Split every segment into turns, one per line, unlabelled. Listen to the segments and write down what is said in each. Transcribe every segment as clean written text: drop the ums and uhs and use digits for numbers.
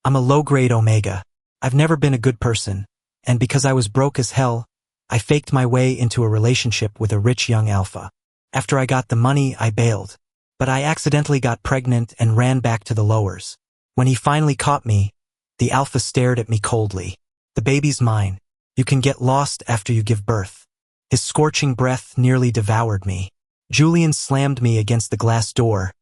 I'm a low-grade omega. I've never been a good person, and because I was broke as hell, I faked my way into a relationship with a rich young alpha. After I got the money, I bailed. But I accidentally got pregnant and ran back to the lowers. When he finally caught me, the alpha stared at me coldly. The baby's mine. You can get lost after you give birth. His scorching breath nearly devoured me. Julian slammed me against the glass door,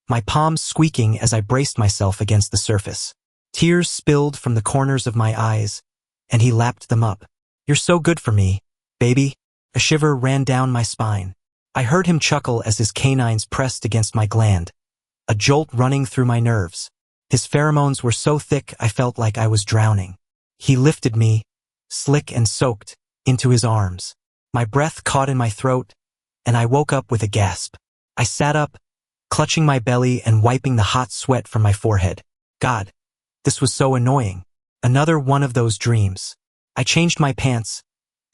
my palms squeaking as I braced myself against the surface. Tears spilled from the corners of my eyes, and he lapped them up. You're so good for me, baby. A shiver ran down my spine. I heard him chuckle as his canines pressed against my gland, a jolt running through my nerves. His pheromones were so thick I felt like I was drowning. He lifted me, slick and soaked, into his arms. My breath caught in my throat, and I woke up with a gasp. I sat up, clutching my belly and wiping the hot sweat from my forehead. God, this was so annoying. Another one of those dreams. I changed my pants,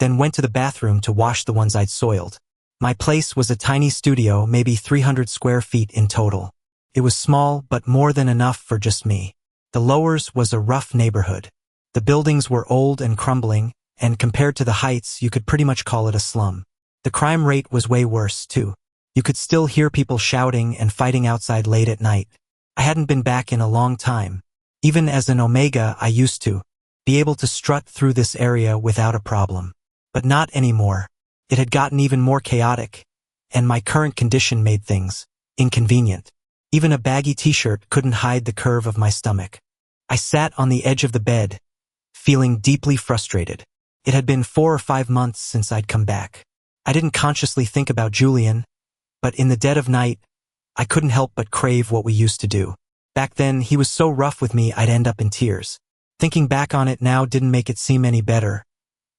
then went to the bathroom to wash the ones I'd soiled. My place was a tiny studio, maybe 300 square feet in total. It was small, but more than enough for just me. The lowers was a rough neighborhood. The buildings were old and crumbling, and compared to the heights, you could pretty much call it a slum. The crime rate was way worse, too. You could still hear people shouting and fighting outside late at night. I hadn't been back in a long time. Even as an omega, I used to be able to strut through this area without a problem. But not anymore. It had gotten even more chaotic, and my current condition made things inconvenient. Even a baggy t-shirt couldn't hide the curve of my stomach. I sat on the edge of the bed, feeling deeply frustrated. It had been 4 or 5 months since I'd come back. I didn't consciously think about Julian, but in the dead of night, I couldn't help but crave what we used to do. Back then, he was so rough with me I'd end up in tears. Thinking back on it now didn't make it seem any better,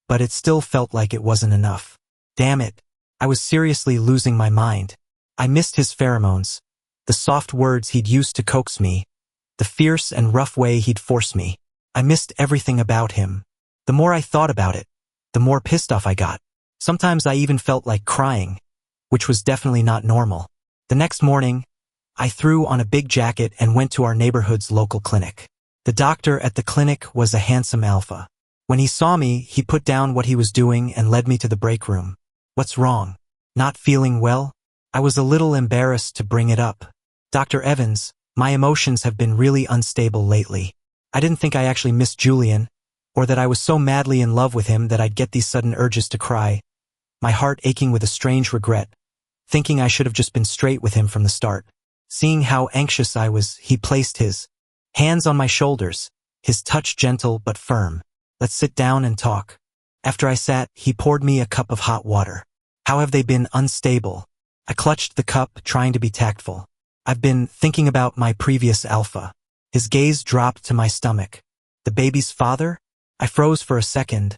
but it still felt like it wasn't enough. Damn it, I was seriously losing my mind. I missed his pheromones, the soft words he'd used to coax me, the fierce and rough way he'd force me. I missed everything about him. The more I thought about it, the more pissed off I got. Sometimes I even felt like crying, which was definitely not normal. The next morning, I threw on a big jacket and went to our neighborhood's local clinic. The doctor at the clinic was a handsome alpha. When he saw me, he put down what he was doing and led me to the break room. What's wrong? Not feeling well? I was a little embarrassed to bring it up. Dr. Evans, my emotions have been really unstable lately. I didn't think I actually missed Julian, or that I was so madly in love with him that I'd get these sudden urges to cry, my heart aching with a strange regret, thinking I should have just been straight with him from the start. Seeing how anxious I was, he placed his hands on my shoulders, his touch gentle but firm. Let's sit down and talk. After I sat, he poured me a cup of hot water. How have they been unstable? I clutched the cup, trying to be tactful. I've been thinking about my previous alpha. His gaze dropped to my stomach. The baby's father? I froze for a second,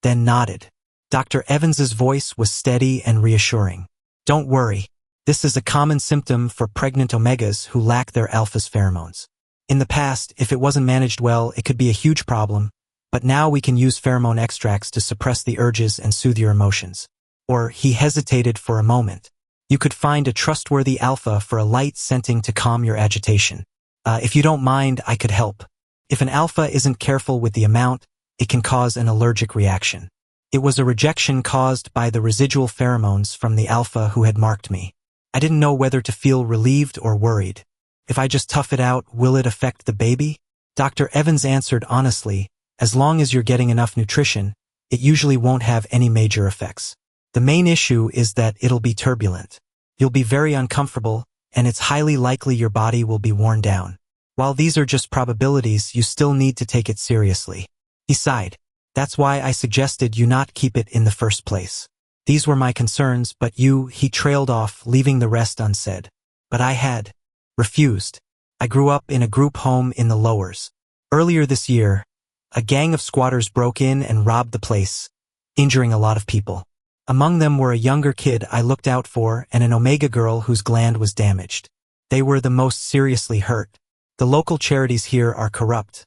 then nodded. Dr. Evans's voice was steady and reassuring. Don't worry. This is a common symptom for pregnant omegas who lack their alpha's pheromones. In the past, if it wasn't managed well, it could be a huge problem, but now we can use pheromone extracts to suppress the urges and soothe your emotions. Or he hesitated for a moment. You could find a trustworthy alpha for a light scenting to calm your agitation. If you don't mind, I could help. If an alpha isn't careful with the amount, it can cause an allergic reaction. It was a rejection caused by the residual pheromones from the alpha who had marked me. I didn't know whether to feel relieved or worried. If I just tough it out, will it affect the baby? Dr. Evans answered honestly, as long as you're getting enough nutrition, it usually won't have any major effects. The main issue is that it'll be turbulent. You'll be very uncomfortable, and it's highly likely your body will be worn down. While these are just probabilities, you still need to take it seriously. He sighed. That's why I suggested you not keep it in the first place. These were my concerns, but he trailed off, leaving the rest unsaid. But I had refused. I grew up in a group home in the lowers. Earlier this year, a gang of squatters broke in and robbed the place, injuring a lot of people. Among them were a younger kid I looked out for and an omega girl whose gland was damaged. They were the most seriously hurt. The local charities here are corrupt.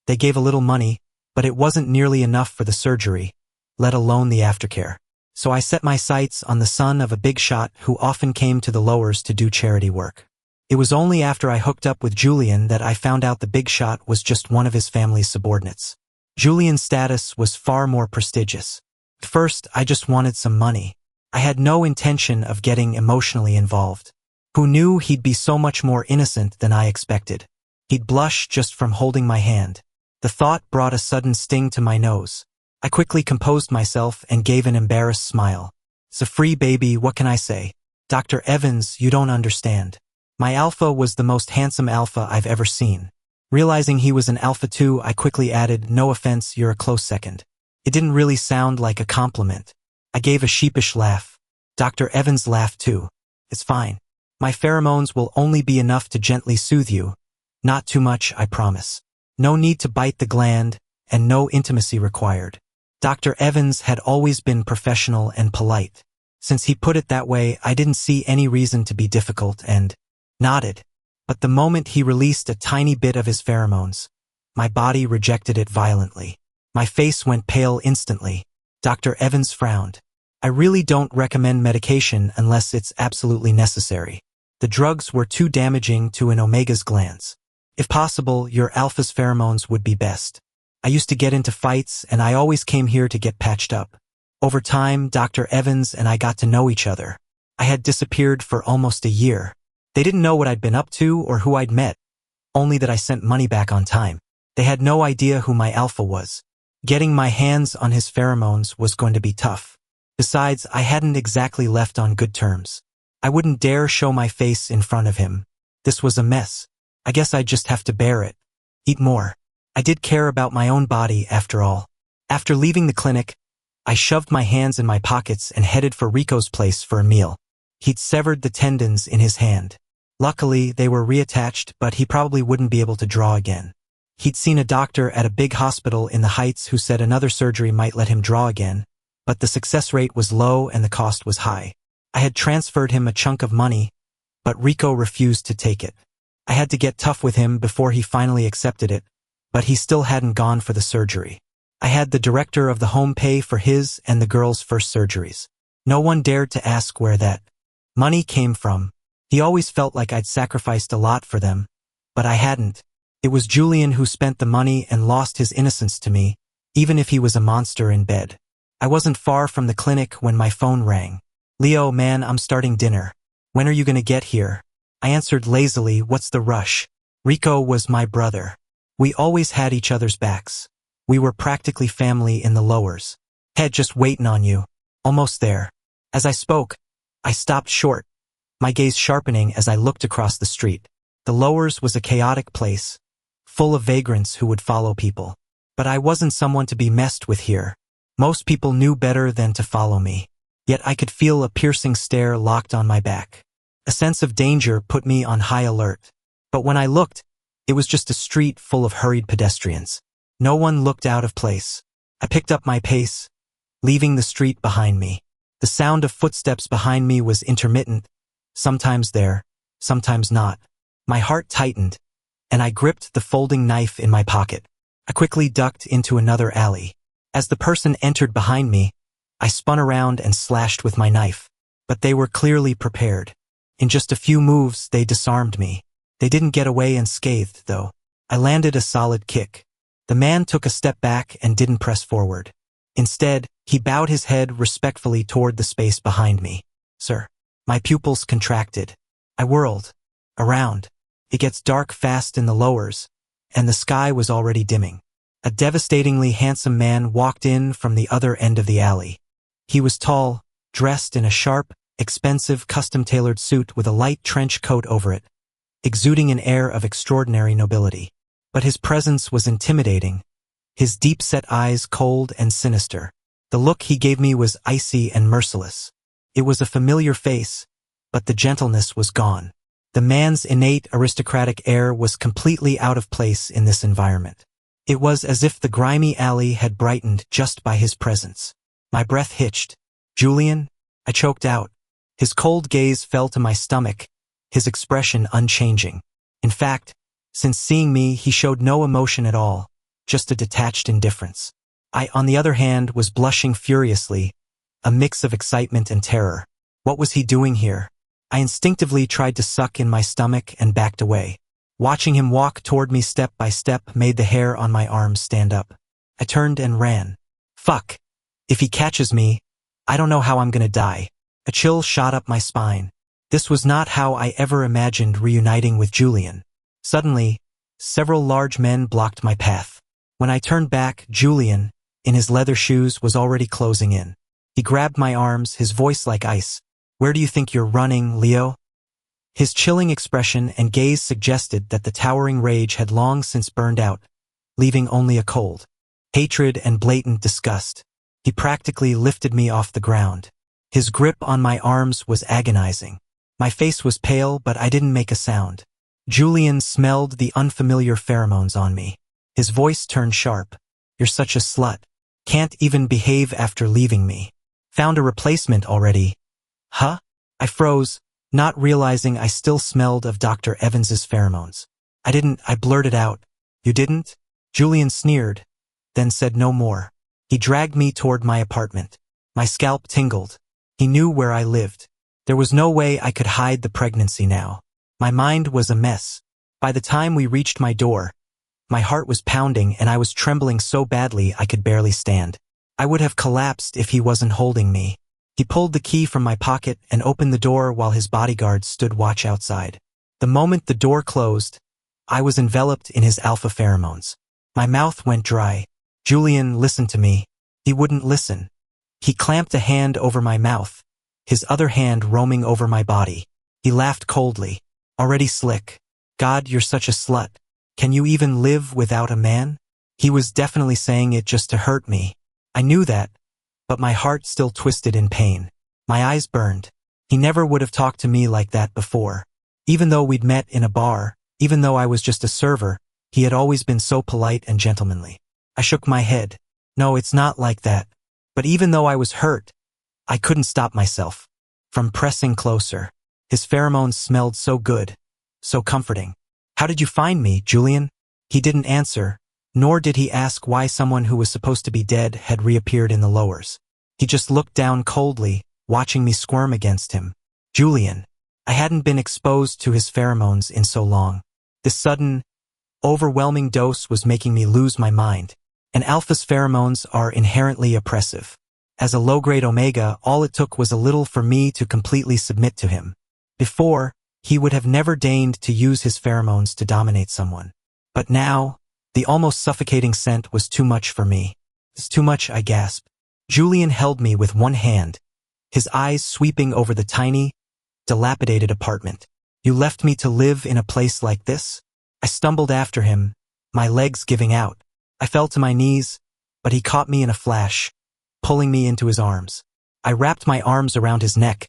They gave a little money, but it wasn't nearly enough for the surgery, let alone the aftercare. So I set my sights on the son of a big shot who often came to the lowers to do charity work. It was only after I hooked up with Julian that I found out the big shot was just one of his family's subordinates. Julian's status was far more prestigious. At first, I just wanted some money. I had no intention of getting emotionally involved. Who knew he'd be so much more innocent than I expected? He'd blush just from holding my hand. The thought brought a sudden sting to my nose. I quickly composed myself and gave an embarrassed smile. It's a free baby, what can I say? Dr. Evans, you don't understand. My alpha was the most handsome alpha I've ever seen. Realizing he was an alpha too, I quickly added, no offense, you're a close second. It didn't really sound like a compliment. I gave a sheepish laugh. Dr. Evans laughed too. It's fine. My pheromones will only be enough to gently soothe you. Not too much, I promise. No need to bite the gland, and no intimacy required. Dr. Evans had always been professional and polite. Since he put it that way, I didn't see any reason to be difficult and nodded. But the moment he released a tiny bit of his pheromones, my body rejected it violently. My face went pale instantly. Dr. Evans frowned. I really don't recommend medication unless it's absolutely necessary. The drugs were too damaging to an omega's glands. If possible, your alpha's pheromones would be best. I used to get into fights and I always came here to get patched up. Over time, Dr. Evans and I got to know each other. I had disappeared for almost a year. They didn't know what I'd been up to or who I'd met, only that I sent money back on time. They had no idea who my alpha was. Getting my hands on his pheromones was going to be tough. Besides, I hadn't exactly left on good terms. I wouldn't dare show my face in front of him. This was a mess. I guess I'd just have to bear it. Eat more. I did care about my own body after all. After leaving the clinic, I shoved my hands in my pockets and headed for Rico's place for a meal. He'd severed the tendons in his hand. Luckily, they were reattached, but he probably wouldn't be able to draw again. He'd seen a doctor at a big hospital in the Heights who said another surgery might let him draw again, but the success rate was low and the cost was high. I had transferred him a chunk of money, but Rico refused to take it. I had to get tough with him before he finally accepted it, but he still hadn't gone for the surgery. I had the director of the home pay for his and the girl's first surgeries. No one dared to ask where that money came from. He always felt like I'd sacrificed a lot for them, but I hadn't. It was Julian who spent the money and lost his innocence to me, even if he was a monster in bed. I wasn't far from the clinic when my phone rang. Leo, man, I'm starting dinner. When are you gonna get here? I answered lazily, what's the rush? Rico was my brother. We always had each other's backs. We were practically family in the lowers. Head just waiting on you. Almost there. As I spoke, I stopped short, my gaze sharpening as I looked across the street. The lowers was a chaotic place, full of vagrants who would follow people. But I wasn't someone to be messed with here. Most people knew better than to follow me. Yet I could feel a piercing stare locked on my back. A sense of danger put me on high alert. But when I looked, it was just a street full of hurried pedestrians. No one looked out of place. I picked up my pace, leaving the street behind me. The sound of footsteps behind me was intermittent, sometimes there, sometimes not. My heart tightened, and I gripped the folding knife in my pocket. I quickly ducked into another alley. As the person entered behind me, I spun around and slashed with my knife. But they were clearly prepared. In just a few moves, they disarmed me. They didn't get away unscathed, though. I landed a solid kick. The man took a step back and didn't press forward. Instead, he bowed his head respectfully toward the space behind me. Sir. My pupils contracted. I whirled around. It gets dark fast in the lowers, and the sky was already dimming. A devastatingly handsome man walked in from the other end of the alley. He was tall, dressed in a sharp, expensive, custom-tailored suit with a light trench coat over it, exuding an air of extraordinary nobility. But his presence was intimidating, his deep-set eyes cold and sinister. The look he gave me was icy and merciless. It was a familiar face, but the gentleness was gone. The man's innate aristocratic air was completely out of place in this environment. It was as if the grimy alley had brightened just by his presence. My breath hitched. Julian? I choked out. His cold gaze fell to my stomach, his expression unchanging. In fact, since seeing me, he showed no emotion at all, just a detached indifference. I, on the other hand, was blushing furiously, a mix of excitement and terror. What was he doing here? I instinctively tried to suck in my stomach and backed away. Watching him walk toward me step by step made the hair on my arms stand up. I turned and ran. Fuck. If he catches me, I don't know how I'm gonna die. A chill shot up my spine. This was not how I ever imagined reuniting with Julian. Suddenly, several large men blocked my path. When I turned back, Julian, in his leather shoes, was already closing in. He grabbed my arms, his voice like ice. "Where do you think you're running, Leo?" His chilling expression and gaze suggested that the towering rage had long since burned out, leaving only a cold hatred and blatant disgust. He practically lifted me off the ground. His grip on my arms was agonizing. My face was pale, but I didn't make a sound. Julian smelled the unfamiliar pheromones on me. His voice turned sharp. "You're such a slut. Can't even behave after leaving me. Found a replacement already." Huh? I froze, not realizing I still smelled of Dr. Evans's pheromones. I blurted out. "You didn't?" Julian sneered, then said no more. He dragged me toward my apartment. My scalp tingled. He knew where I lived. There was no way I could hide the pregnancy now. My mind was a mess. By the time we reached my door, my heart was pounding and I was trembling so badly I could barely stand. I would have collapsed if he wasn't holding me. He pulled the key from my pocket and opened the door while his bodyguards stood watch outside. The moment the door closed, I was enveloped in his alpha pheromones. My mouth went dry. Julian listened to me. He wouldn't listen. He clamped a hand over my mouth, his other hand roaming over my body. He laughed coldly. "Already slick. God, you're such a slut. Can you even live without a man?" He was definitely saying it just to hurt me. I knew that, but my heart still twisted in pain. My eyes burned. He never would have talked to me like that before. Even though we'd met in a bar, even though I was just a server, he had always been so polite and gentlemanly. I shook my head. "No, it's not like that." But even though I was hurt, I couldn't stop myself from pressing closer. His pheromones smelled so good, so comforting. "How did you find me, Julian?" He didn't answer, nor did he ask why someone who was supposed to be dead had reappeared in the lowers. He just looked down coldly, watching me squirm against him. Julian. I hadn't been exposed to his pheromones in so long. This sudden, overwhelming dose was making me lose my mind. And alpha's pheromones are inherently oppressive. As a low-grade omega, all it took was a little for me to completely submit to him. Before, he would have never deigned to use his pheromones to dominate someone. But now, the almost suffocating scent was too much for me. "It's too much," I gasped. Julian held me with one hand, his eyes sweeping over the tiny, dilapidated apartment. "You left me to live in a place like this?" I stumbled after him, my legs giving out. I fell to my knees, but he caught me in a flash, pulling me into his arms. I wrapped my arms around his neck,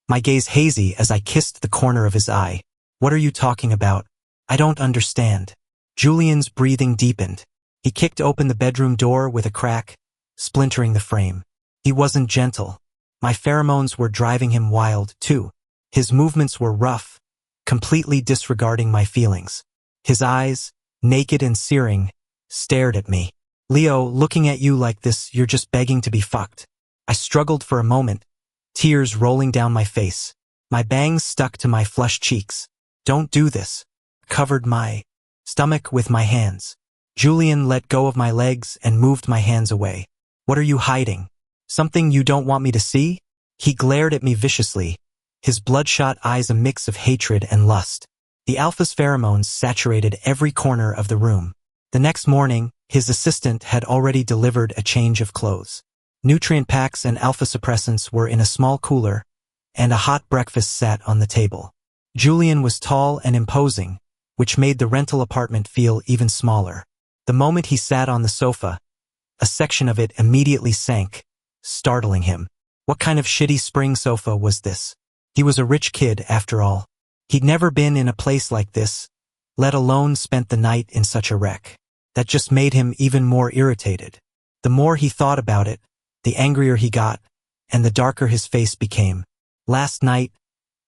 my gaze hazy as I kissed the corner of his eye. "What are you talking about? I don't understand." Julian's breathing deepened. He kicked open the bedroom door with a crack, splintering the frame. He wasn't gentle. My pheromones were driving him wild, too. His movements were rough, completely disregarding my feelings. His eyes, naked and searing, stared at me. "Leo, looking at you like this, you're just begging to be fucked." I struggled for a moment, tears rolling down my face. My bangs stuck to my flushed cheeks. "Don't do this." I covered my stomach with my hands. Julian let go of my legs and moved my hands away. "What are you hiding? Something you don't want me to see?" He glared at me viciously, his bloodshot eyes a mix of hatred and lust. The alpha's pheromones saturated every corner of the room. The next morning, his assistant had already delivered a change of clothes. Nutrient packs and alpha suppressants were in a small cooler, and a hot breakfast sat on the table. Julian was tall and imposing, which made the rental apartment feel even smaller. The moment he sat on the sofa, a section of it immediately sank, startling him. What kind of shitty spring sofa was this? He was a rich kid, after all. He'd never been in a place like this, let alone spent the night in such a wreck. That just made him even more irritated. The more he thought about it, the angrier he got, and the darker his face became. Last night,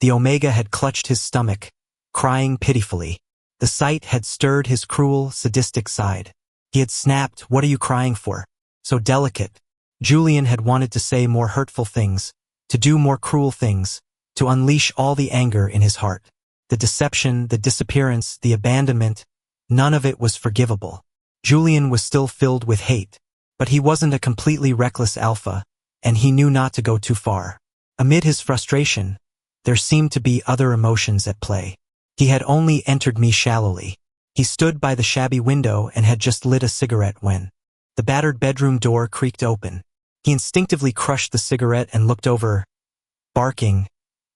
the Omega had clutched his stomach, crying pitifully. The sight had stirred his cruel, sadistic side. He had snapped, "What are you crying for? So delicate." Julian had wanted to say more hurtful things, to do more cruel things, to unleash all the anger in his heart. The deception, the disappearance, the abandonment, none of it was forgivable. Julian was still filled with hate, but he wasn't a completely reckless alpha, and he knew not to go too far. Amid his frustration, there seemed to be other emotions at play. He had only entered me shallowly. He stood by the shabby window and had just lit a cigarette when the battered bedroom door creaked open. He instinctively crushed the cigarette and looked over, barking,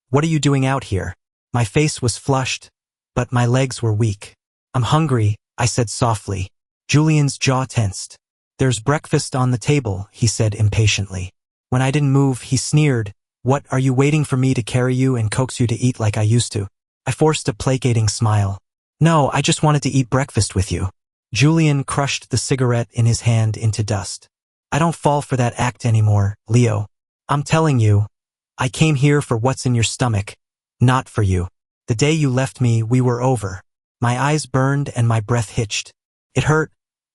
"What are you doing out here?" My face was flushed, but my legs were weak. "I'm hungry," I said softly. Julian's jaw tensed. "There's breakfast on the table," he said impatiently. When I didn't move, he sneered, "What, are you waiting for me to carry you and coax you to eat like I used to?" I forced a placating smile. "No, I just wanted to eat breakfast with you." Julian crushed the cigarette in his hand into dust. "I don't fall for that act anymore, Leo. I'm telling you, I came here for what's in your stomach, not for you. The day you left me, we were over." My eyes burned and my breath hitched. It hurt,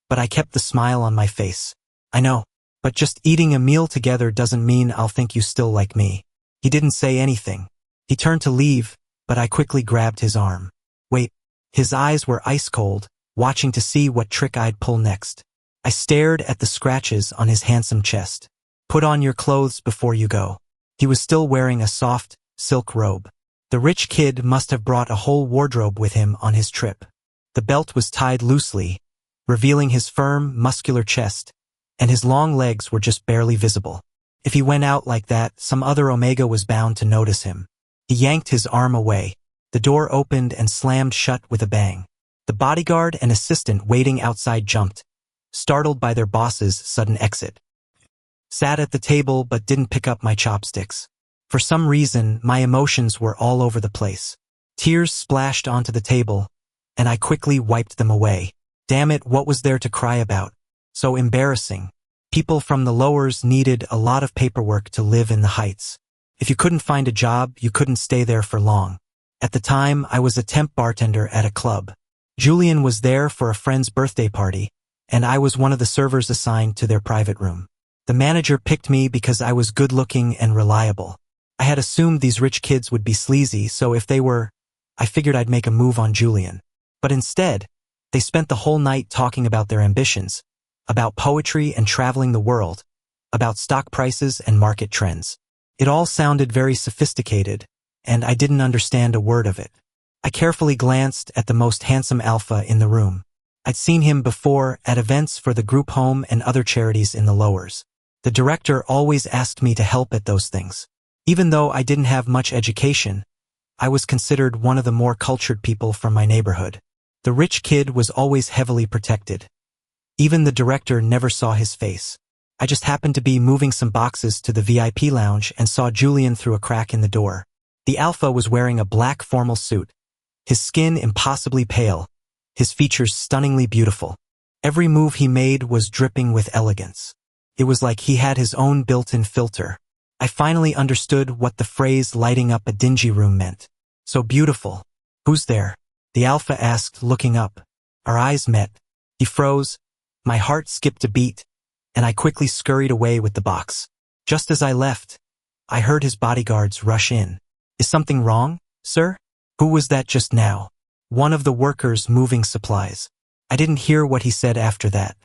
but I kept the smile on my face. "I know, but just eating a meal together doesn't mean I'll think you still like me." He didn't say anything. He turned to leave, but I quickly grabbed his arm. "Wait." His eyes were ice cold, watching to see what trick I'd pull next. I stared at the scratches on his handsome chest. "Put on your clothes before you go." He was still wearing a soft, silk robe. The rich kid must have brought a whole wardrobe with him on his trip. The belt was tied loosely, revealing his firm, muscular chest, and his long legs were just barely visible. If he went out like that, some other Omega was bound to notice him. He yanked his arm away. The door opened and slammed shut with a bang. The bodyguard and assistant waiting outside jumped, startled by their boss's sudden exit. Sat at the table but didn't pick up my chopsticks. For some reason, my emotions were all over the place. Tears splashed onto the table, and I quickly wiped them away. Damn it, what was there to cry about? So embarrassing. People from the lowers needed a lot of paperwork to live in the heights. If you couldn't find a job, you couldn't stay there for long. At the time, I was a temp bartender at a club. Julian was there for a friend's birthday party, and I was one of the servers assigned to their private room. The manager picked me because I was good-looking and reliable. I had assumed these rich kids would be sleazy, so if they were, I figured I'd make a move on Julian. But instead, they spent the whole night talking about their ambitions, about poetry and traveling the world, about stock prices and market trends. It all sounded very sophisticated, and I didn't understand a word of it. I carefully glanced at the most handsome alpha in the room. I'd seen him before at events for the group home and other charities in the lowers. The director always asked me to help at those things. Even though I didn't have much education, I was considered one of the more cultured people from my neighborhood. The rich kid was always heavily protected. Even the director never saw his face. I just happened to be moving some boxes to the VIP lounge and saw Julian through a crack in the door. The alpha was wearing a black formal suit, his skin impossibly pale, his features stunningly beautiful. Every move he made was dripping with elegance. It was like he had his own built-in filter. I finally understood what the phrase lighting up a dingy room meant. "So beautiful. Who's there?" the alpha asked, looking up. Our eyes met. He froze, my heart skipped a beat, and I quickly scurried away with the box. Just as I left, I heard his bodyguards rush in. "Is something wrong, sir?" "Who was that just now?" "One of the workers moving supplies." I didn't hear what he said after that.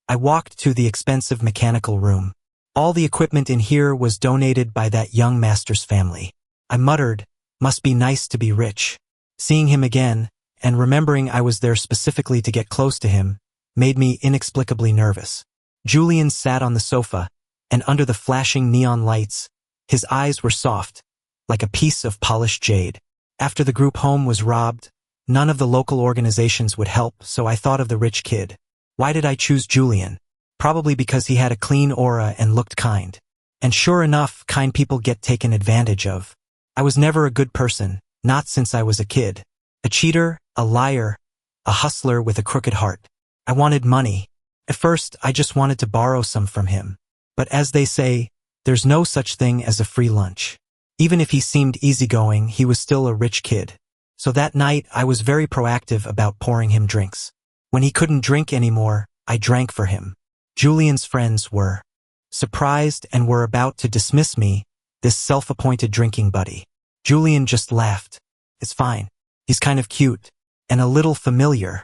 I walked to the expensive mechanical room. All the equipment in here was donated by that young master's family. I muttered, "Must be nice to be rich." Seeing him again, and remembering I was there specifically to get close to him, made me inexplicably nervous. Julian sat on the sofa, and under the flashing neon lights, his eyes were soft, like a piece of polished jade. After the group home was robbed, none of the local organizations would help, so I thought of the rich kid. Why did I choose Julian? Probably because he had a clean aura and looked kind. And sure enough, kind people get taken advantage of. I was never a good person, not since I was a kid. A cheater, a liar, a hustler with a crooked heart. I wanted money. At first, I just wanted to borrow some from him. But as they say, there's no such thing as a free lunch. Even if he seemed easygoing, he was still a rich kid. So that night, I was very proactive about pouring him drinks. When he couldn't drink anymore, I drank for him. Julian's friends were surprised and were about to dismiss me, this self-appointed drinking buddy. Julian just laughed. It's fine. He's kind of cute. And a little familiar.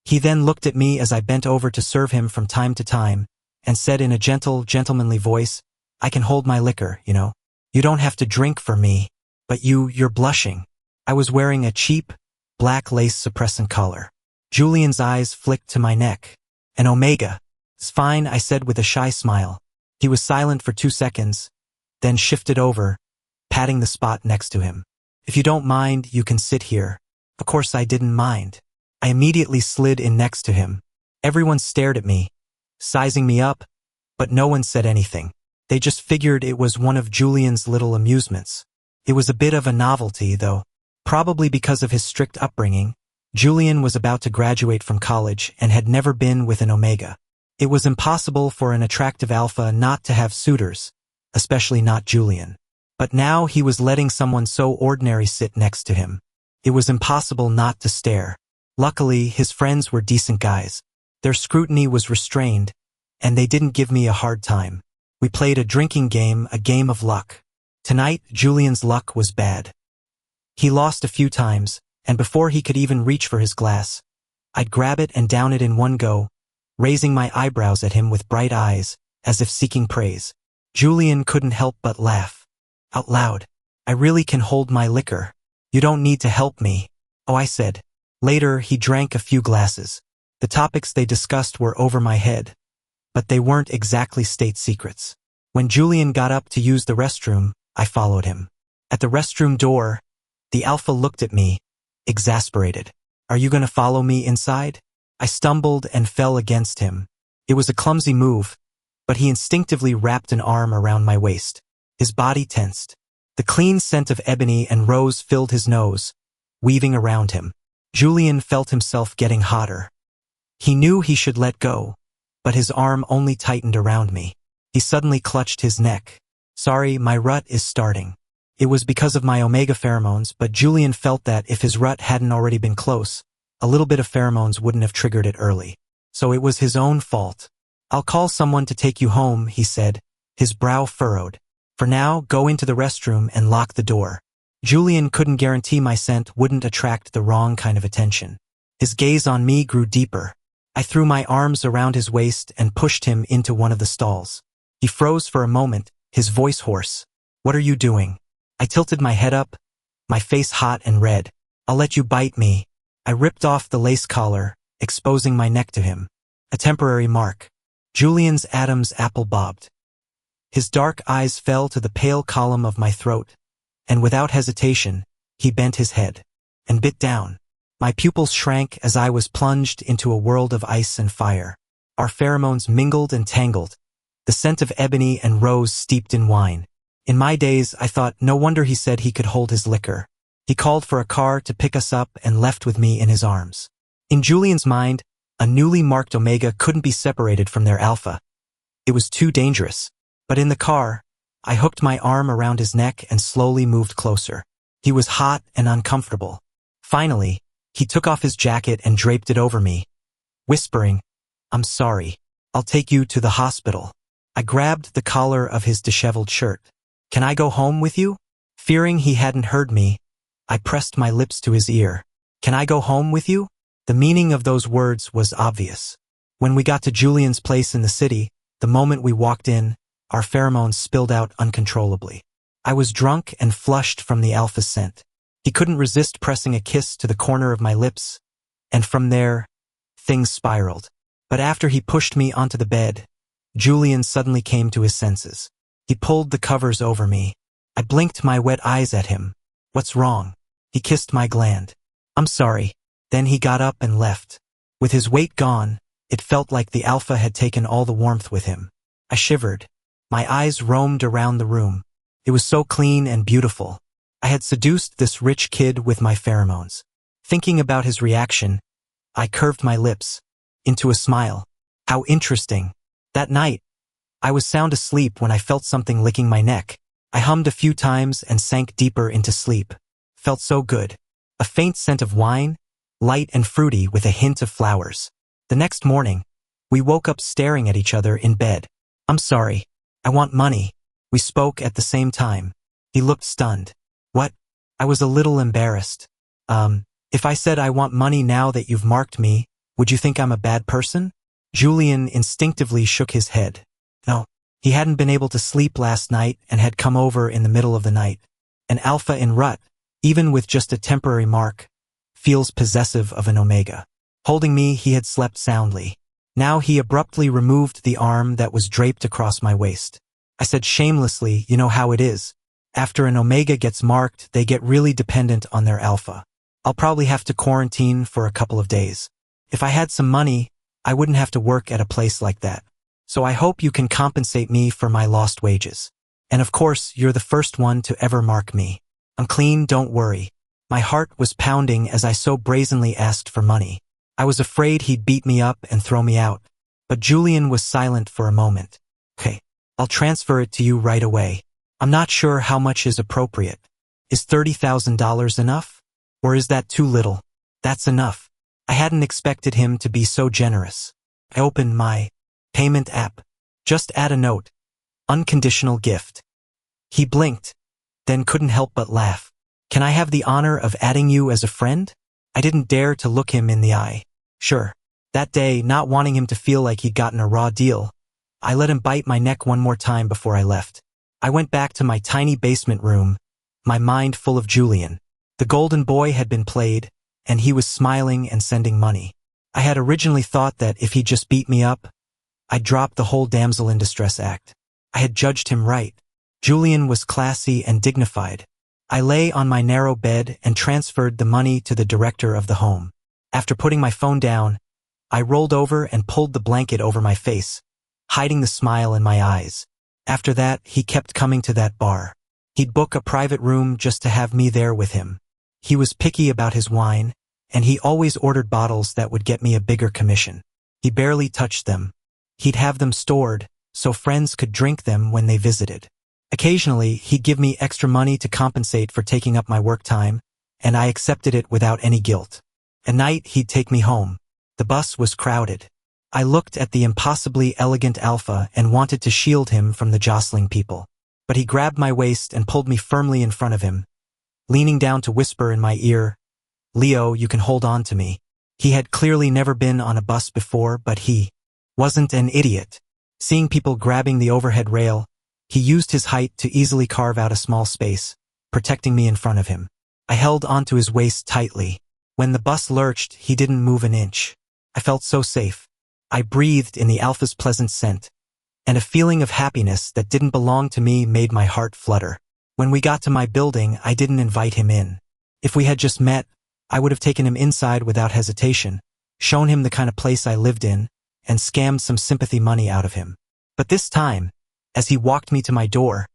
He then looked at me as I bent over to serve him from time to time, and said in a gentle, gentlemanly voice, I can hold my liquor, you know. You don't have to drink for me. But you're blushing. I was wearing a cheap, black lace suppressant collar. Julian's eyes flicked to my neck. An omega. It's fine, I said with a shy smile. He was silent for 2 seconds, then shifted over, patting the spot next to him. If you don't mind, you can sit here. Of course I didn't mind. I immediately slid in next to him. Everyone stared at me, sizing me up, but no one said anything. They just figured it was one of Julian's little amusements. It was a bit of a novelty, though. Probably because of his strict upbringing, Julian was about to graduate from college and had never been with an omega. It was impossible for an attractive alpha not to have suitors, especially not Julian. But now he was letting someone so ordinary sit next to him. It was impossible not to stare. Luckily, his friends were decent guys. Their scrutiny was restrained, and they didn't give me a hard time. We played a drinking game, a game of luck. Tonight, Julian's luck was bad. He lost a few times, and before he could even reach for his glass, I'd grab it and down it in one go, raising my eyebrows at him with bright eyes, as if seeking praise. Julian couldn't help but laugh. Out loud. I really can hold my liquor. You don't need to help me. Oh, I said. Later, he drank a few glasses. The topics they discussed were over my head, but they weren't exactly state secrets. When Julian got up to use the restroom, I followed him. At the restroom door, the alpha looked at me, exasperated. Are you going to follow me inside? I stumbled and fell against him. It was a clumsy move, but he instinctively wrapped an arm around my waist. His body tensed. The clean scent of ebony and rose filled his nose, weaving around him. Julian felt himself getting hotter. He knew he should let go, but his arm only tightened around me. He suddenly clutched his neck. Sorry, my rut is starting. It was because of my omega pheromones, but Julian felt that if his rut hadn't already been close, a little bit of pheromones wouldn't have triggered it early. So it was his own fault. I'll call someone to take you home, he said, his brow furrowed. For now, go into the restroom and lock the door. Julian couldn't guarantee my scent wouldn't attract the wrong kind of attention. His gaze on me grew deeper. I threw my arms around his waist and pushed him into one of the stalls. He froze for a moment, his voice hoarse. What are you doing? I tilted my head up, my face hot and red. I'll let you bite me. I ripped off the lace collar, exposing my neck to him. A temporary mark. Julian's Adam's apple bobbed. His dark eyes fell to the pale column of my throat, and without hesitation, he bent his head and bit down. My pupils shrank as I was plunged into a world of ice and fire. Our pheromones mingled and tangled, the scent of ebony and rose steeped in wine. In my days, I thought, no wonder he said he could hold his liquor. He called for a car to pick us up and left with me in his arms. In Julian's mind, a newly marked omega couldn't be separated from their alpha. It was too dangerous. But in the car, I hooked my arm around his neck and slowly moved closer. He was hot and uncomfortable. Finally, he took off his jacket and draped it over me, whispering, I'm sorry. I'll take you to the hospital. I grabbed the collar of his disheveled shirt. Can I go home with you? Fearing he hadn't heard me, I pressed my lips to his ear. Can I go home with you? The meaning of those words was obvious. When we got to Julian's place in the city, the moment we walked in, our pheromones spilled out uncontrollably. I was drunk and flushed from the alpha scent. He couldn't resist pressing a kiss to the corner of my lips, and from there, things spiraled. But after he pushed me onto the bed, Julian suddenly came to his senses. He pulled the covers over me. I blinked my wet eyes at him. What's wrong? He kissed my gland. I'm sorry. Then he got up and left. With his weight gone, it felt like the alpha had taken all the warmth with him. I shivered. My eyes roamed around the room. It was so clean and beautiful. I had seduced this rich kid with my pheromones. Thinking about his reaction, I curved my lips into a smile. How interesting. That night, I was sound asleep when I felt something licking my neck. I hummed a few times and sank deeper into sleep. Felt so good. A faint scent of wine, light and fruity with a hint of flowers. The next morning, we woke up staring at each other in bed. I'm sorry. I want money. We spoke at the same time. He looked stunned. What? I was a little embarrassed. If I said I want money now that you've marked me, would you think I'm a bad person? Julian instinctively shook his head. No, he hadn't been able to sleep last night and had come over in the middle of the night. An alpha in rut, even with just a temporary mark, feels possessive of an omega. Holding me, he had slept soundly. Now he abruptly removed the arm that was draped across my waist. I said shamelessly, you know how it is. After an omega gets marked, they get really dependent on their alpha. I'll probably have to quarantine for a couple of days. If I had some money, I wouldn't have to work at a place like that. So I hope you can compensate me for my lost wages. And of course, you're the first one to ever mark me. I'm clean, don't worry. My heart was pounding as I so brazenly asked for money. I was afraid he'd beat me up and throw me out. But Julian was silent for a moment. Okay, I'll transfer it to you right away. I'm not sure how much is appropriate. Is $30,000 enough? Or is that too little? That's enough. I hadn't expected him to be so generous. I opened my payment app. Just add a note. Unconditional gift. He blinked, then couldn't help but laugh. Can I have the honor of adding you as a friend? I didn't dare to look him in the eye. Sure. That day, not wanting him to feel like he'd gotten a raw deal, I let him bite my neck one more time before I left. I went back to my tiny basement room, my mind full of Julian. The golden boy had been played, and he was smiling and sending money. I had originally thought that if he just beat me up, I'd drop the whole damsel in distress act. I had judged him right. Julian was classy and dignified. I lay on my narrow bed and transferred the money to the director of the home. After putting my phone down, I rolled over and pulled the blanket over my face, hiding the smile in my eyes. After that, he kept coming to that bar. He'd book a private room just to have me there with him. He was picky about his wine, and he always ordered bottles that would get me a bigger commission. He barely touched them. He'd have them stored, so friends could drink them when they visited. Occasionally, he'd give me extra money to compensate for taking up my work time, and I accepted it without any guilt. At night, he'd take me home. The bus was crowded. I looked at the impossibly elegant alpha and wanted to shield him from the jostling people. But he grabbed my waist and pulled me firmly in front of him, leaning down to whisper in my ear, "Leo, you can hold on to me." He had clearly never been on a bus before, but he wasn't an idiot. Seeing people grabbing the overhead rail, he used his height to easily carve out a small space, protecting me in front of him. I held onto his waist tightly. When the bus lurched, he didn't move an inch. I felt so safe. I breathed in the alpha's pleasant scent, and a feeling of happiness that didn't belong to me made my heart flutter. When we got to my building, I didn't invite him in. If we had just met, I would have taken him inside without hesitation, shown him the kind of place I lived in, and scammed some sympathy money out of him. But this time, as he walked me to my door,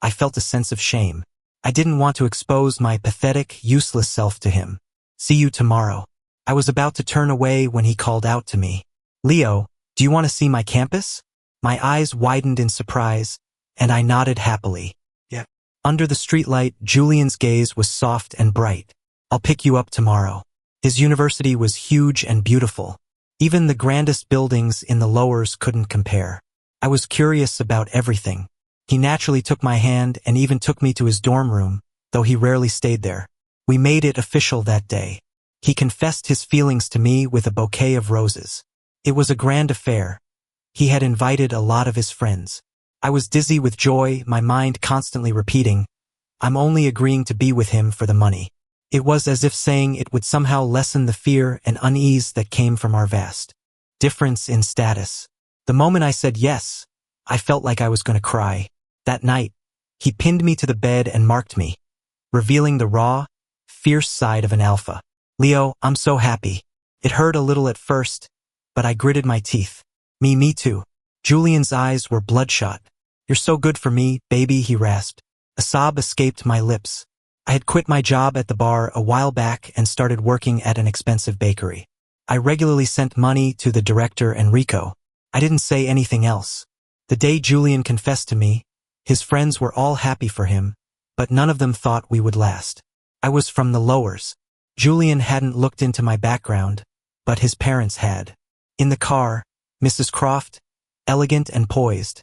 I felt a sense of shame. I didn't want to expose my pathetic, useless self to him. "See you tomorrow." I was about to turn away when he called out to me. "Leo, do you want to see my campus?" My eyes widened in surprise, and I nodded happily. "Yeah." Under the streetlight, Julian's gaze was soft and bright. "I'll pick you up tomorrow." His university was huge and beautiful. Even the grandest buildings in the lowers couldn't compare. I was curious about everything. He naturally took my hand and even took me to his dorm room, though he rarely stayed there. We made it official that day. He confessed his feelings to me with a bouquet of roses. It was a grand affair. He had invited a lot of his friends. I was dizzy with joy, my mind constantly repeating, "I'm only agreeing to be with him for the money." It was as if saying it would somehow lessen the fear and unease that came from our vast difference in status. The moment I said yes, I felt like I was going to cry. That night, he pinned me to the bed and marked me, revealing the raw, fierce side of an alpha. "Leo, I'm so happy." It hurt a little at first, but I gritted my teeth. Me too." Julian's eyes were bloodshot. "You're so good for me, baby," he rasped. A sob escaped my lips. I had quit my job at the bar a while back and started working at an expensive bakery. I regularly sent money to the director and Rico. I didn't say anything else. The day Julian confessed to me, his friends were all happy for him, but none of them thought we would last. I was from the lowers. Julian hadn't looked into my background, but his parents had. In the car, Mrs. Croft, elegant and poised,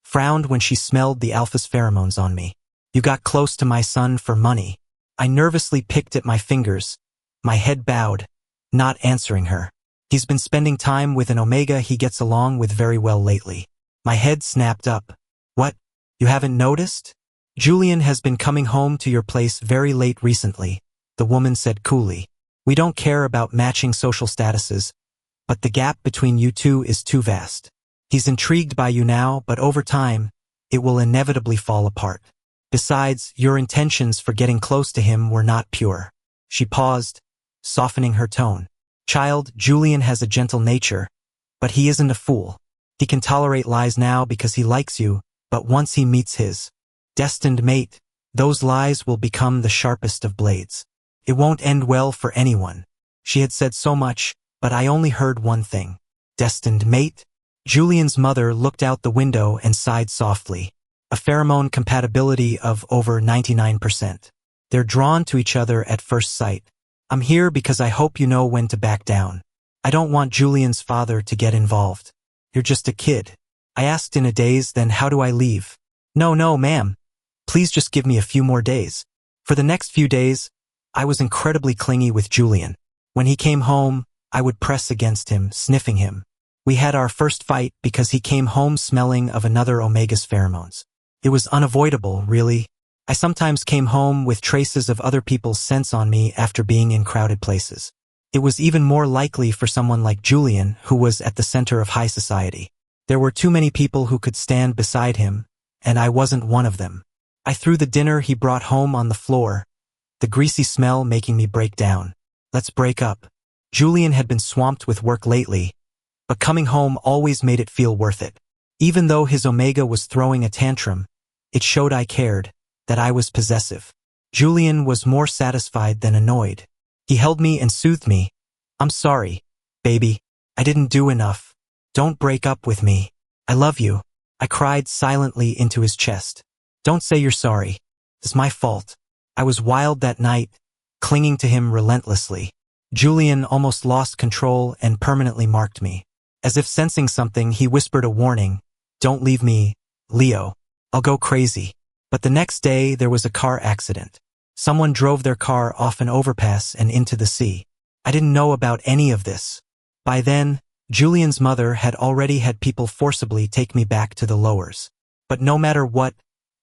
frowned when she smelled the alpha's pheromones on me. "You got close to my son for money." I nervously picked at my fingers, my head bowed, not answering her. He's been spending time with an Omega he gets along with very well lately. My head snapped up. What? You haven't noticed? Julian has been coming home to your place very late recently, the woman said coolly. We don't care about matching social statuses, but the gap between you two is too vast. He's intrigued by you now, but over time, it will inevitably fall apart. Besides, your intentions for getting close to him were not pure. She paused, softening her tone. Child, Julian has a gentle nature, but he isn't a fool. He can tolerate lies now because he likes you, but once he meets his destined mate, those lies will become the sharpest of blades. It won't end well for anyone. She had said so much, but I only heard one thing. Destined mate? Julian's mother looked out the window and sighed softly. A pheromone compatibility of over 99%. They're drawn to each other at first sight. I'm here because I hope you know when to back down. I don't want Julian's father to get involved. You're just a kid. I asked in a daze, then how do I leave? No, ma'am. Please just give me a few more days. For the next few days, I was incredibly clingy with Julian. When he came home, I would press against him, sniffing him. We had our first fight because he came home smelling of another Omega's pheromones. It was unavoidable, really. I sometimes came home with traces of other people's scents on me after being in crowded places. It was even more likely for someone like Julian, who was at the center of high society. There were too many people who could stand beside him, and I wasn't one of them. I threw the dinner he brought home on the floor, the greasy smell making me break down. Let's break up. Julian had been swamped with work lately, but coming home always made it feel worth it. Even though his Omega was throwing a tantrum, it showed I cared, that I was possessive. Julian was more satisfied than annoyed. He held me and soothed me. I'm sorry, baby. I didn't do enough. Don't break up with me. I love you. I cried silently into his chest. Don't say you're sorry. It's my fault. I was wild that night, clinging to him relentlessly. Julian almost lost control and permanently marked me. As if sensing something, he whispered a warning. Don't leave me, Leo. I'll go crazy. But the next day, there was a car accident. Someone drove their car off an overpass and into the sea. I didn't know about any of this. By then, Julian's mother had already had people forcibly take me back to the lowers. But no matter what,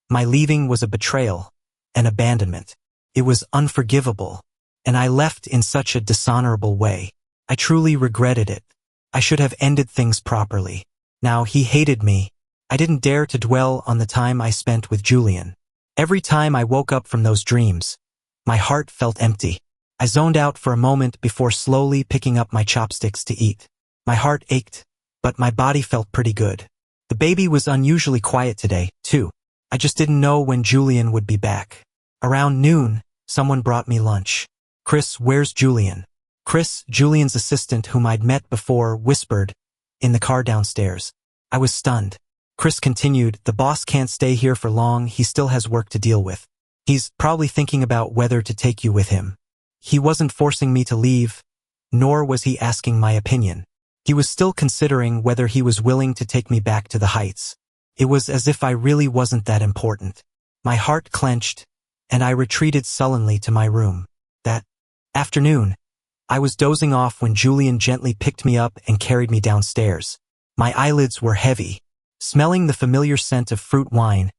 my leaving was a betrayal, an abandonment. It was unforgivable, and I left in such a dishonorable way. I truly regretted it. I should have ended things properly. Now he hated me. I didn't dare to dwell on the time I spent with Julian. Every time I woke up from those dreams, my heart felt empty. I zoned out for a moment before slowly picking up my chopsticks to eat. My heart ached, but my body felt pretty good. The baby was unusually quiet today, too. I just didn't know when Julian would be back. Around noon, someone brought me lunch. Chris, where's Julian? Chris, Julian's assistant whom I'd met before, whispered, in the car downstairs. I was stunned. Chris continued, the boss can't stay here for long, he still has work to deal with. He's probably thinking about whether to take you with him. He wasn't forcing me to leave, nor was he asking my opinion. He was still considering whether he was willing to take me back to the Heights. It was as if I really wasn't that important. My heart clenched, and I retreated sullenly to my room. That afternoon, I was dozing off when Julian gently picked me up and carried me downstairs. My eyelids were heavy. Smelling the familiar scent of fruit wine,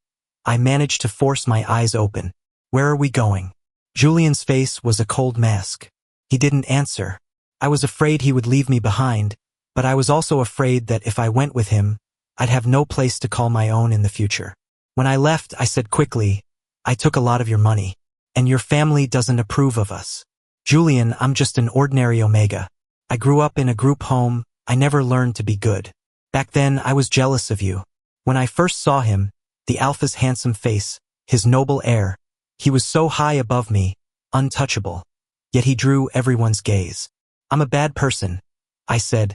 I managed to force my eyes open. Where are we going? Julian's face was a cold mask. He didn't answer. I was afraid he would leave me behind, but I was also afraid that if I went with him, I'd have no place to call my own in the future. When I left, I said quickly, I took a lot of your money, and your family doesn't approve of us. Julian, I'm just an ordinary Omega. I grew up in a group home, I never learned to be good. Back then, I was jealous of you. When I first saw him, the alpha's handsome face, his noble air, he was so high above me, untouchable. Yet he drew everyone's gaze. I'm a bad person, I said,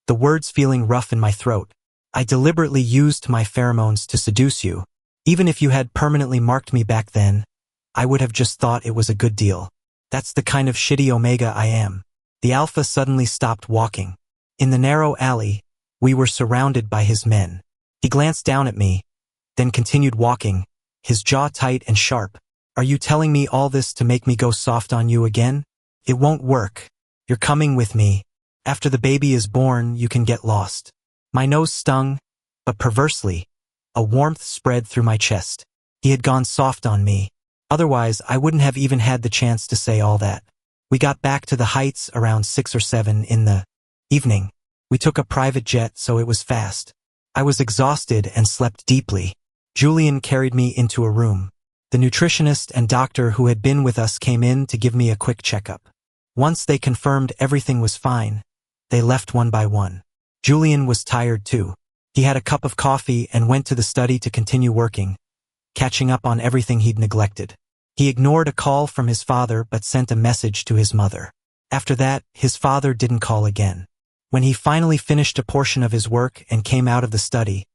the words feeling rough in my throat. I deliberately used my pheromones to seduce you. Even if you had permanently marked me back then, I would have just thought it was a good deal. That's the kind of shitty Omega I am. The alpha suddenly stopped walking. In the narrow alley, we were surrounded by his men. He glanced down at me, then continued walking, his jaw tight and sharp. Are you telling me all this to make me go soft on you again? It won't work. You're coming with me. After the baby is born, you can get lost. My nose stung, but perversely, a warmth spread through my chest. He had gone soft on me. Otherwise, I wouldn't have even had the chance to say all that. We got back to the Heights around 6 or 7 in the evening. We took a private jet, so it was fast. I was exhausted and slept deeply. Julian carried me into a room. The nutritionist and doctor who had been with us came in to give me a quick checkup. Once they confirmed everything was fine, they left one by one. Julian was tired too. He had a cup of coffee and went to the study to continue working, catching up on everything he'd neglected. He ignored a call from his father but sent a message to his mother. After that, his father didn't call again. When he finally finished a portion of his work and came out of the study,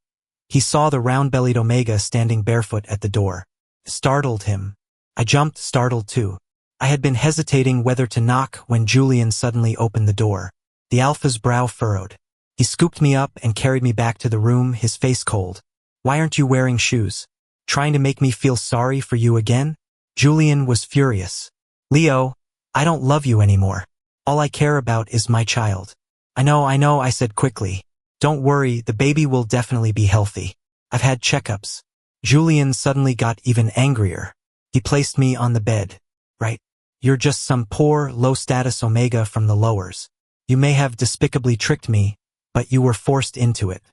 he saw the round-bellied Omega standing barefoot at the door. Startled him. I jumped, startled too. I had been hesitating whether to knock when Julian suddenly opened the door. The alpha's brow furrowed. He scooped me up and carried me back to the room, his face cold. Why aren't you wearing shoes? Trying to make me feel sorry for you again? Julian was furious. Leo, I don't love you anymore. All I care about is my child. I know, I said quickly. Don't worry, the baby will definitely be healthy. I've had checkups. Julian suddenly got even angrier. He placed me on the bed. Right. You're just some poor, low-status Omega from the lowers. You may have despicably tricked me, but you were forced into it.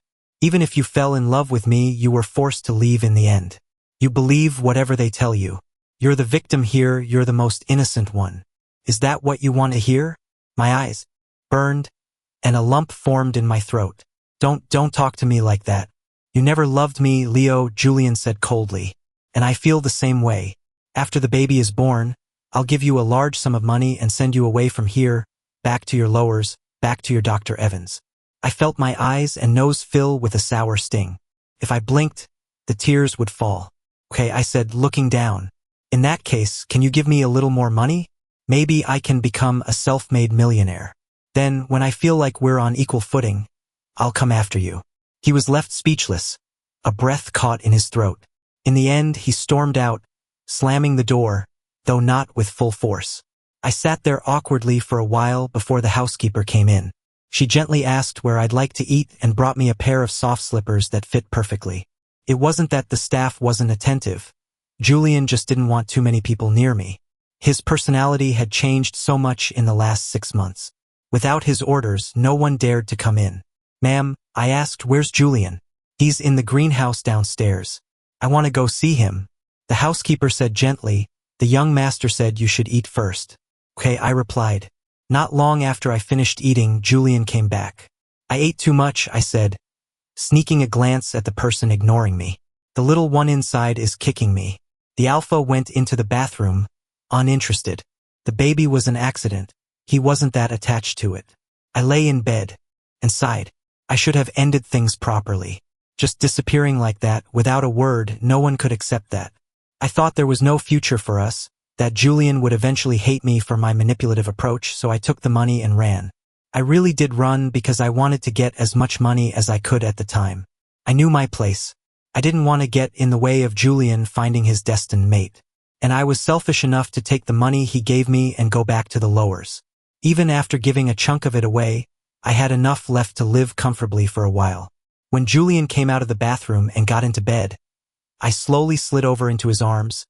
Even if you fell in love with me, you were forced to leave in the end. You believe whatever they tell you. You're the victim here, you're the most innocent one. Is that what you want to hear? My eyes burned, and a lump formed in my throat. Don't talk to me like that. You never loved me, Leo, Julian said coldly. And I feel the same way. After the baby is born, I'll give you a large sum of money and send you away from here, back to your lowers, back to your Dr. Evans. I felt my eyes and nose fill with a sour sting. If I blinked, the tears would fall. Okay, I said, looking down. In that case, can you give me a little more money? Maybe I can become a self-made millionaire. Then, when I feel like we're on equal footing, I'll come after you. He was left speechless, a breath caught in his throat. In the end, he stormed out, slamming the door, though not with full force. I sat there awkwardly for a while before the housekeeper came in. She gently asked where I'd like to eat and brought me a pair of soft slippers that fit perfectly. It wasn't that the staff wasn't attentive. Julian just didn't want too many people near me. His personality had changed so much in the last 6 months. Without his orders, no one dared to come in. Ma'am, I asked, where's Julian? He's in the greenhouse downstairs. I want to go see him. The housekeeper said gently, the young master said you should eat first. Okay, I replied. Not long after I finished eating, Julian came back. I ate too much, I said, sneaking a glance at the person ignoring me. The little one inside is kicking me. The alpha went into the bathroom, uninterested. The baby was an accident. He wasn't that attached to it. I lay in bed and sighed. I should have ended things properly. Just disappearing like that, without a word, no one could accept that. I thought there was no future for us, that Julian would eventually hate me for my manipulative approach, so I took the money and ran. I really did run because I wanted to get as much money as I could at the time. I knew my place. I didn't want to get in the way of Julian finding his destined mate. And I was selfish enough to take the money he gave me and go back to the lowers. Even after giving a chunk of it away, I had enough left to live comfortably for a while. When Julian came out of the bathroom and got into bed, I slowly slid over into his arms,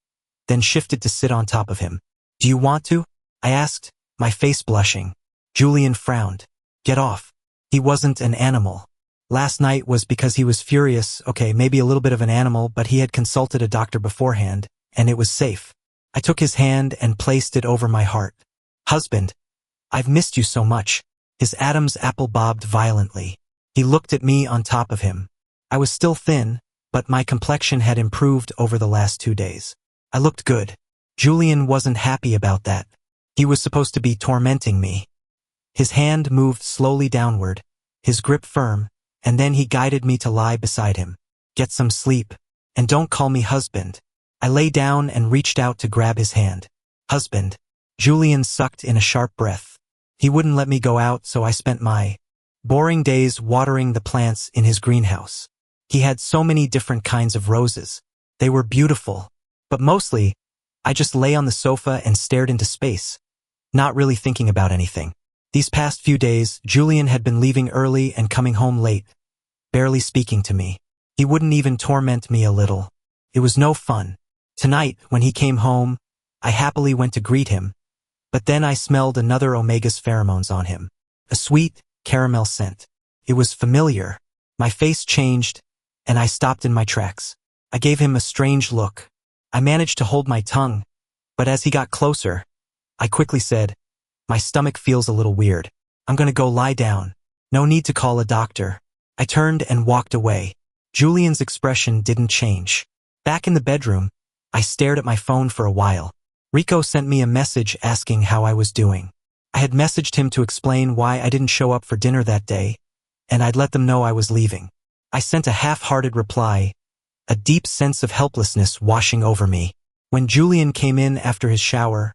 then shifted to sit on top of him. Do you want to? I asked, my face blushing. Julian frowned. Get off. He wasn't an animal. Last night was because he was furious, okay, maybe a little bit of an animal, but he had consulted a doctor beforehand, and it was safe. I took his hand and placed it over my heart. Husband, I've missed you so much. His Adam's apple bobbed violently. He looked at me on top of him. I was still thin, but my complexion had improved over the last 2 days. I looked good. Julian wasn't happy about that. He was supposed to be tormenting me. His hand moved slowly downward, his grip firm, and then he guided me to lie beside him. Get some sleep, and don't call me husband. I lay down and reached out to grab his hand. Husband. Julian sucked in a sharp breath. He wouldn't let me go out, so I spent my boring days watering the plants in his greenhouse. He had so many different kinds of roses. They were beautiful, but mostly, I just lay on the sofa and stared into space, not really thinking about anything. These past few days, Julian had been leaving early and coming home late, barely speaking to me. He wouldn't even torment me a little. It was no fun. Tonight, when he came home, I happily went to greet him, but then I smelled another Omega's pheromones on him. A sweet, caramel scent. It was familiar. My face changed, and I stopped in my tracks. I gave him a strange look. I managed to hold my tongue, but as he got closer, I quickly said, "My stomach feels a little weird. I'm gonna go lie down. No need to call a doctor." I turned and walked away. Julian's expression didn't change. Back in the bedroom, I stared at my phone for a while. Rico sent me a message asking how I was doing. I had messaged him to explain why I didn't show up for dinner that day, and I'd let them know I was leaving. I sent a half-hearted reply, a deep sense of helplessness washing over me. When Julian came in after his shower,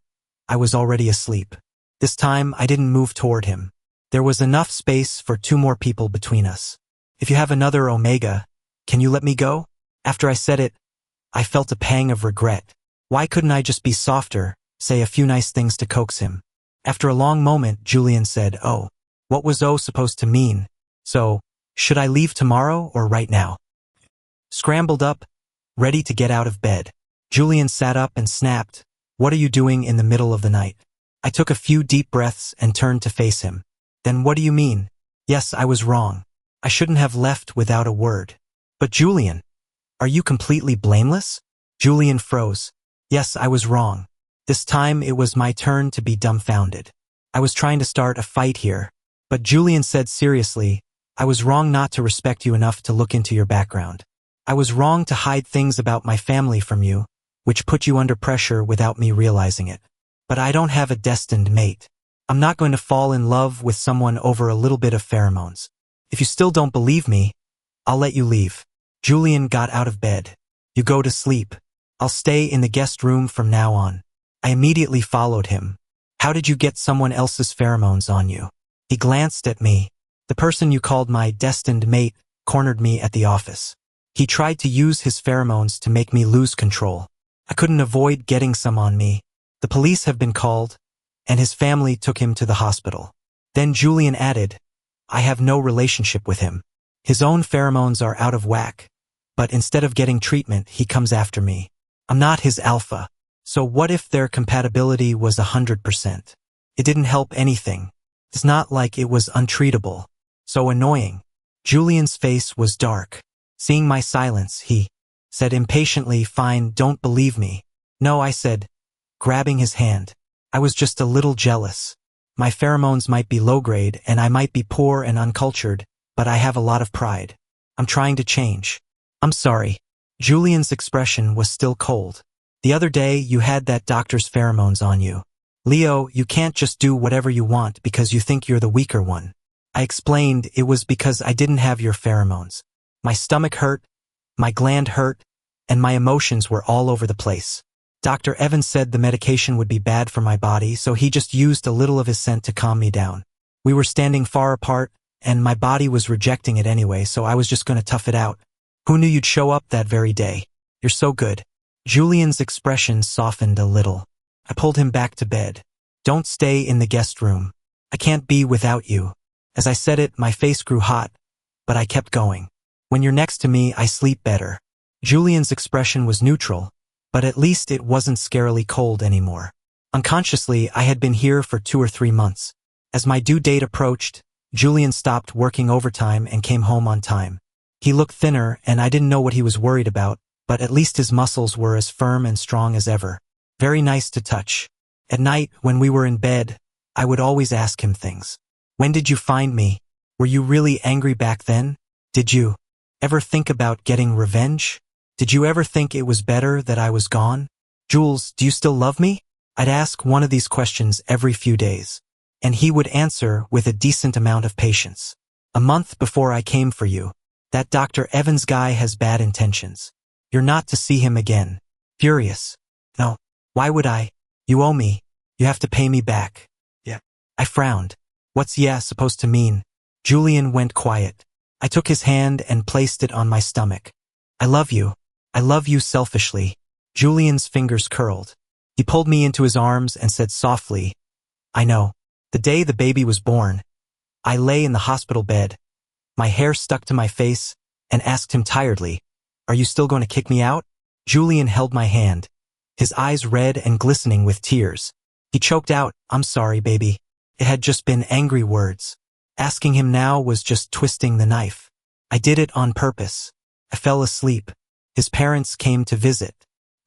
I was already asleep. This time, I didn't move toward him. There was enough space for 2 more people between us. "If you have another Omega, can you let me go?" After I said it, I felt a pang of regret. Why couldn't I just be softer, say a few nice things to coax him? After a long moment, Julian said, "Oh." What was "oh" supposed to mean? So, should I leave tomorrow or right now? Scrambled up, ready to get out of bed. Julian sat up and snapped, "What are you doing in the middle of the night?" I took a few deep breaths and turned to face him. "Then what do you mean?" "Yes, I was wrong. I shouldn't have left without a word." "But Julian, are you completely blameless?" Julian froze. "Yes, I was wrong." This time it was my turn to be dumbfounded. I was trying to start a fight here, but Julian said seriously, "I was wrong not to respect you enough to look into your background. I was wrong to hide things about my family from you, which put you under pressure without me realizing it. But I don't have a destined mate. I'm not going to fall in love with someone over a little bit of pheromones. If you still don't believe me, I'll let you leave." Julian got out of bed. "You go to sleep. I'll stay in the guest room from now on." I immediately followed him. "How did you get someone else's pheromones on you?" He glanced at me. "The person you called my destined mate cornered me at the office. He tried to use his pheromones to make me lose control. I couldn't avoid getting some on me. The police have been called, and his family took him to the hospital." Then Julian added, "I have no relationship with him. His own pheromones are out of whack, but instead of getting treatment, he comes after me. I'm not his alpha. So what if their compatibility was 100%? It didn't help anything. It's not like it was untreatable. So annoying." Julian's face was dark. Seeing my silence, he said impatiently, "Fine, don't believe me." "No," I said, grabbing his hand. "I was just a little jealous. My pheromones might be low grade and I might be poor and uncultured, but I have a lot of pride. I'm trying to change." "I'm sorry." Julian's expression was still cold. "The other day you had that doctor's pheromones on you. Leo, you can't just do whatever you want because you think you're the weaker one." I explained it was because I didn't have your pheromones. My stomach hurt, my gland hurt, and my emotions were all over the place. Dr. Evans said the medication would be bad for my body, so he just used a little of his scent to calm me down. We were standing far apart, and my body was rejecting it anyway, so I was just going to tough it out. Who knew you'd show up that very day? You're so good. Julian's expression softened a little. I pulled him back to bed. "Don't stay in the guest room. I can't be without you." As I said it, my face grew hot, but I kept going. "When you're next to me, I sleep better." Julian's expression was neutral, but at least it wasn't scarily cold anymore. Unconsciously, I had been here for 2 or 3 months. As my due date approached, Julian stopped working overtime and came home on time. He looked thinner, and I didn't know what he was worried about, but at least his muscles were as firm and strong as ever. Very nice to touch. At night, when we were in bed, I would always ask him things. "When did you find me? Were you really angry back then? Did you ever think about getting revenge? Did you ever think it was better that I was gone? Jules, do you still love me?" I'd ask one of these questions every few days, and he would answer with a decent amount of patience. "A month before I came for you. That Dr. Evans guy has bad intentions. You're not to see him again." Furious. "No. Why would I? You owe me. You have to pay me back." "Yeah." I frowned. What's "yeah" supposed to mean? Julian went quiet. I took his hand and placed it on my stomach. "I love you. I love you selfishly." Julian's fingers curled. He pulled me into his arms and said softly, I know. The day the baby was born, I lay in the hospital bed, my hair stuck to my face, and asked him tiredly, are you still going to kick me out? Julian held my hand, his eyes red and glistening with tears. He choked out, I'm sorry, baby. It had just been angry words. Asking him now was just twisting the knife. I did it on purpose. I fell asleep. His parents came to visit.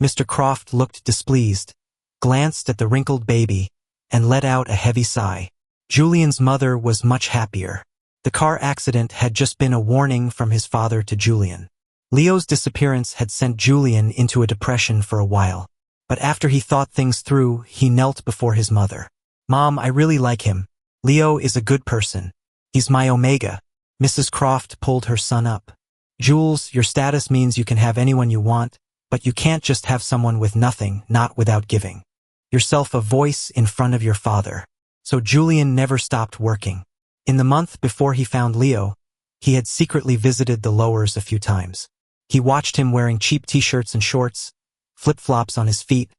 Mr. Croft looked displeased, glanced at the wrinkled baby, and let out a heavy sigh. Julian's mother was much happier. The car accident had just been a warning from his father to Julian. Leo's disappearance had sent Julian into a depression for a while, but after he thought things through, he knelt before his mother. Mom, I really like him. Leo is a good person. He's my omega. Mrs. Croft pulled her son up. Jules, your status means you can have anyone you want, but you can't just have someone with nothing, not without giving yourself a voice in front of your father. So Julian never stopped working. In the month before he found Leo, he had secretly visited the lowers a few times. He watched him wearing cheap t-shirts and shorts, flip-flops on his feet,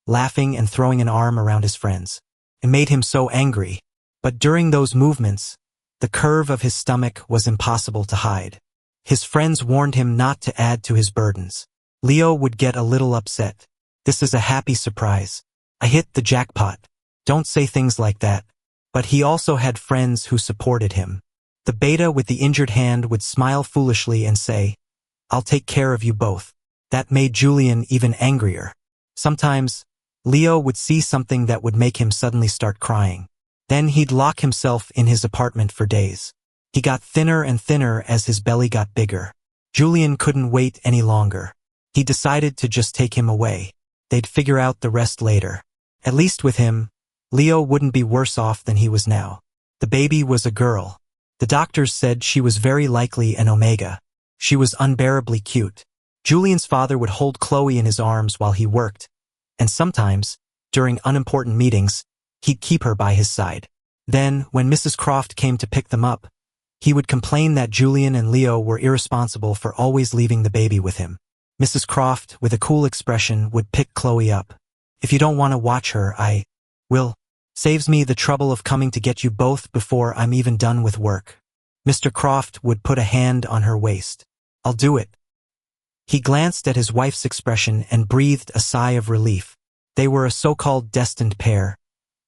laughing and throwing an arm around his friends. It made him so angry. But during those movements, the curve of his stomach was impossible to hide. His friends warned him not to add to his burdens. Leo would get a little upset. This is a happy surprise. I hit the jackpot. Don't say things like that. But he also had friends who supported him. The beta with the injured hand would smile foolishly and say, I'll take care of you both. That made Julian even angrier. Sometimes, Leo would see something that would make him suddenly start crying. Then he'd lock himself in his apartment for days. He got thinner and thinner as his belly got bigger. Julian couldn't wait any longer. He decided to just take him away. They'd figure out the rest later. At least with him, Leo wouldn't be worse off than he was now. The baby was a girl. The doctors said she was very likely an omega. She was unbearably cute. Julian's father would hold Chloe in his arms while he worked, and sometimes, during unimportant meetings, he'd keep her by his side. Then, when Mrs. Croft came to pick them up, he would complain that Julian and Leo were irresponsible for always leaving the baby with him. Mrs. Croft, with a cool expression, would pick Chloe up. If you don't want to watch her, I will. Saves me the trouble of coming to get you both before I'm even done with work. Mr. Croft would put a hand on her waist. I'll do it. He glanced at his wife's expression and breathed a sigh of relief. They were a so-called destined pair,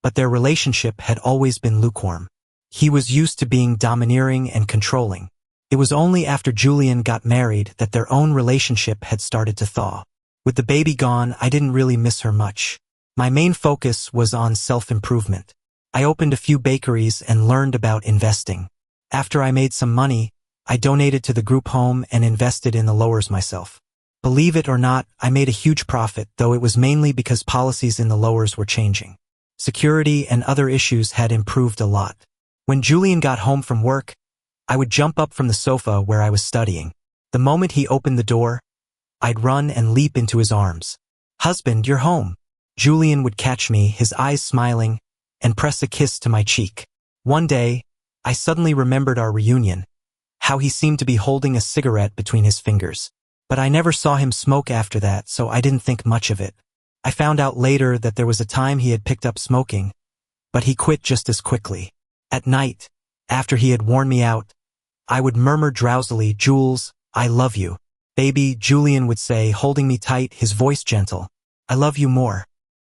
but their relationship had always been lukewarm. He was used to being domineering and controlling. It was only after Julian got married that their own relationship had started to thaw. With the baby gone, I didn't really miss her much. My main focus was on self-improvement. I opened a few bakeries and learned about investing. After I made some money, I donated to the group home and invested in the lowers myself. Believe it or not, I made a huge profit, though it was mainly because policies in the lowers were changing. Security and other issues had improved a lot. When Julian got home from work, I would jump up from the sofa where I was studying. The moment he opened the door, I'd run and leap into his arms. Husband, you're home. Julian would catch me, his eyes smiling, and press a kiss to my cheek. One day, I suddenly remembered our reunion, how he seemed to be holding a cigarette between his fingers. But I never saw him smoke after that, so I didn't think much of it. I found out later that there was a time he had picked up smoking, but he quit just as quickly. At night, after he had worn me out, I would murmur drowsily, Jules, I love you. Baby, Julian would say, holding me tight, his voice gentle. I love you more.